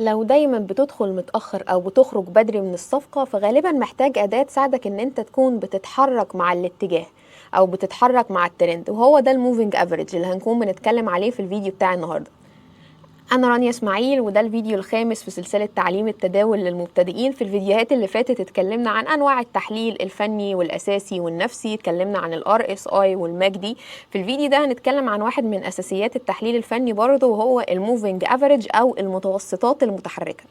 لو دايما بتدخل متأخر أو بتخرج بدري من الصفقة، فغالبا محتاج أداة تساعدك إن أنت تكون بتتحرك مع الاتجاه أو بتتحرك مع الترند، وهو ده الموفينج افريج اللي هنكون بنتكلم عليه في الفيديو بتاع النهاردة. أنا رانيا إسماعيل، وده الفيديو الخامس في سلسلة تعليم التداول للمبتدئين. في الفيديوهات اللي فاتت اتكلمنا عن أنواع التحليل الفني والأساسي والنفسي، اتكلمنا عن ال RSI والماجدي. في الفيديو ده هنتكلم عن واحد من أساسيات التحليل الفني برضه، وهو الموفينج افريج أو المتوسطات المتحركة.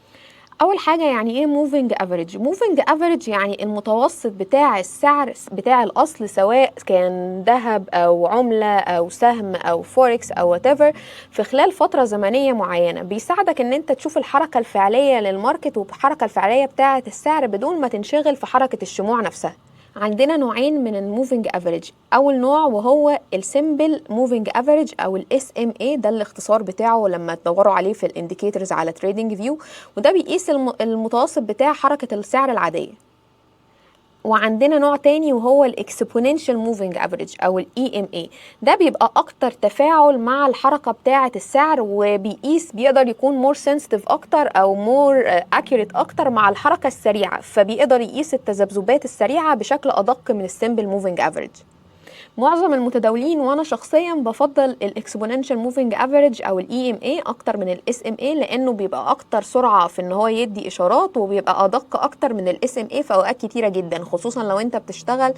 اول حاجه، يعني ايه موفينج افريج؟ موفينج افريج يعني المتوسط بتاع السعر بتاع الاصل، سواء كان ذهب او عمله او سهم او فوركس او whatever، في خلال فتره زمنيه معينه. بيساعدك ان انت تشوف الحركه الفعليه للماركت والحركه الفعليه بتاعه السعر بدون ما تنشغل في حركه الشموع نفسها. عندنا نوعين من الموفينج افريج. اول نوع وهو السيمبل موفينج افريج او الاس ام اي، ده الاختصار بتاعه لما تدوروا عليه في الانديكيتورز على تريدنج فيو، وده بيقيس المتوسط بتاع حركه السعر العاديه. وعندنا نوع تاني وهو الاكسبوننشال موفينج افريج او الاي ام اي، ده بيبقى اكتر تفاعل مع الحركه بتاعه السعر، وبيقيس بيقدر يكون مور سنسيتيف اكتر او مور اكيوريت اكتر مع الحركه السريعه، فبيقدر يقيس التذبذبات السريعه بشكل ادق من السمبل موفينج افريج. معظم المتداولين وانا شخصيا بفضل الاكسبوننشال موفينج افريج او الاي ام اي اكتر من الاس ام اي، لانه بيبقى اكتر سرعه في ان هو يدي اشارات، وبيبقى ادق اكتر من الاس ام اي في اوقات كتيره جدا، خصوصا لو انت بتشتغل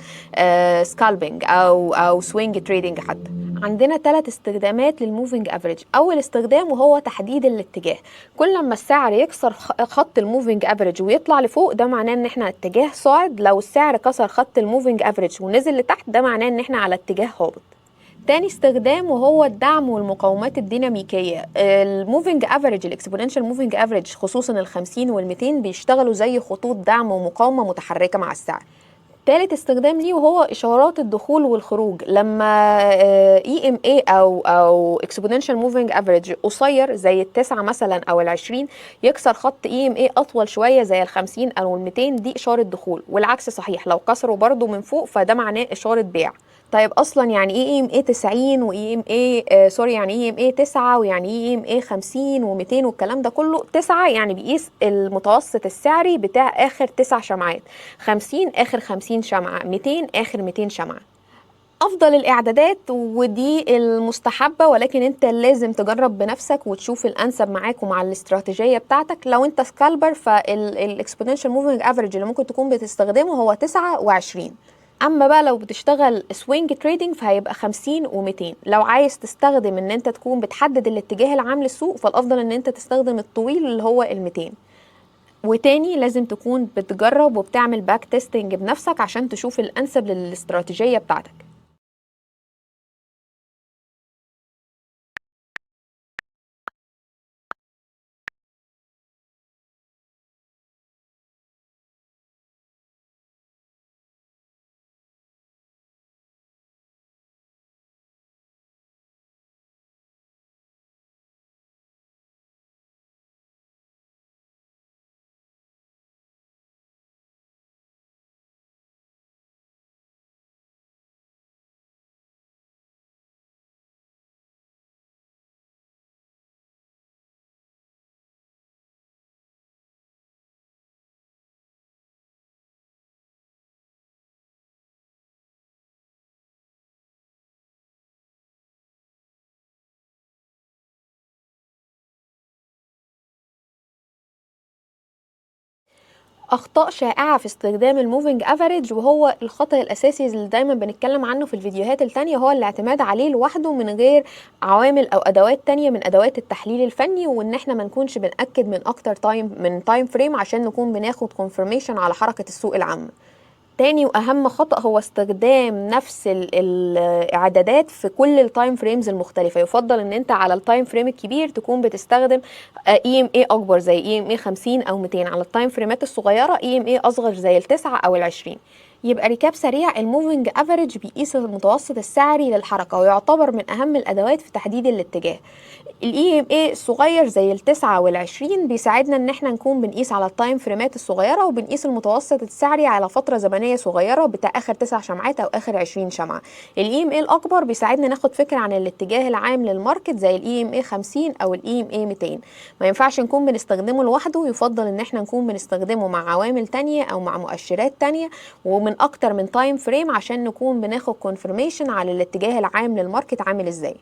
سكالبنج او سوينج تريدنج حتى. عندنا 3 استخدامات للموفينج افريج. اول استخدام وهو تحديد الاتجاه. كل لما السعر يكسر خط الموفينج افريج ويطلع لفوق، ده معناه ان احنا اتجاه صاعد. لو السعر كسر خط الموفينج افريج ونزل لتحت، ده معناه ان احنا على اتجاه هابط. تاني استخدام وهو الدعم والمقاومات الديناميكيه. الموفينج افريج، الاكسبوننشال موفينج افريج، خصوصا ال50 وال200 بيشتغلوا زي خطوط دعم ومقاومه متحركه مع السعر. تالت استخدام ليه وهو اشارات الدخول والخروج. لما اي ام اي او اكسبوننشال موفينج افريج قصير زي ال9 مثلا او ال20 يكسر خط اي ام اي اطول شويه زي ال50 او ال200، دي اشاره دخول. والعكس صحيح، لو كسروا برضو من فوق فده معناه اشاره بيع. طيب اصلا يعني ايه اي ام اي 90 واي ام اي سوري، يعني ايه ام اي 9 ويعني ايه ام اي 50 و200 والكلام ده كله؟ 9 يعني بيقيس المتوسط السعري بتاع اخر 9 شمعات، 50 اخر 50 شمعه، 200 اخر 200 شمعه. افضل الاعدادات ودي المستحبه، ولكن انت لازم تجرب بنفسك وتشوف الانسب معاك ومع الاستراتيجيه بتاعتك. لو انت سكالبر فالاكسبوننشال موفينج افريج اللي ممكن تكون بتستخدمه هو 29. اما بقى لو بتشتغل سوينج تريدنج فهيبقى 50 و200. لو عايز تستخدم ان انت تكون بتحدد الاتجاه العام للسوق، فالافضل ان انت تستخدم الطويل اللي هو ال200. وتاني لازم تكون بتجرب وبتعمل باك تيستنج بنفسك عشان تشوف الانسب للاستراتيجيه بتاعتك. اخطاء شائعه في استخدام الموفينج افريج، وهو الخطا الاساسي اللي دايما بنتكلم عنه في الفيديوهات التانية، هو الاعتماد عليه لوحده من غير عوامل او ادوات تانية من ادوات التحليل الفني، وان احنا ما نكونش بنأكد من اكتر تايم فريم عشان نكون بناخد كونفirmation على حركه السوق العامه. تاني واهم خطأ هو استخدام نفس الاعدادات في كل التايم فريمز المختلفه. يفضل ان انت على التايم فريم الكبير تكون بتستخدم اي ام اي اكبر زي اي ام اي 50 او 200، على التايم فريمات الصغيره اي ام اي اصغر زي ال9 او ال20. يبقى ريكاب سريع، الموفينج افريج بيقيس المتوسط السعري للحركة ويعتبر من أهم الأدوات في تحديد الاتجاه. الاي ام اي الصغير زي التسعة والعشرين بيساعدنا ان احنا نكون بنقيس على التايم فريمات الصغيرة، وبنقيس المتوسط السعري على فترة زمنية صغيرة بتاع اخر 9 شمعات او اخر 20 شمعة. الاي ام اي الاكبر بيساعدنا ناخد فكرة عن الاتجاه العام للماركت زي الاي ام اي 50 او الاي ام اي 200. ما ينفعش نكون بنستخدمه لوحده، يفضل ان احنا نكون بنستخدمه مع عوامل تانية او مع مؤشرات تانية ومن اكتر من تايم فريم عشان نكون بناخد كونفرميشن على الاتجاه العام للماركت عامل ازاي.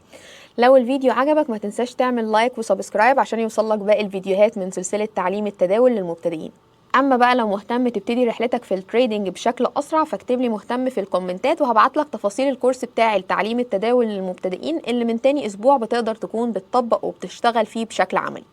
لو الفيديو عجبك ما تنساش تعمل لايك وسبسكرايب عشان يوصلك باقي الفيديوهات من سلسلة تعليم التداول للمبتدئين. اما بقى لو مهتم تبتدي رحلتك في التريدنج بشكل اسرع، فاكتب لي مهتم في الكومنتات وهبعتلك تفاصيل الكورس بتاعي لتعليم التداول للمبتدئين اللي من تاني اسبوع بتقدر تكون بتطبق وبتشتغل فيه بشكل عملي.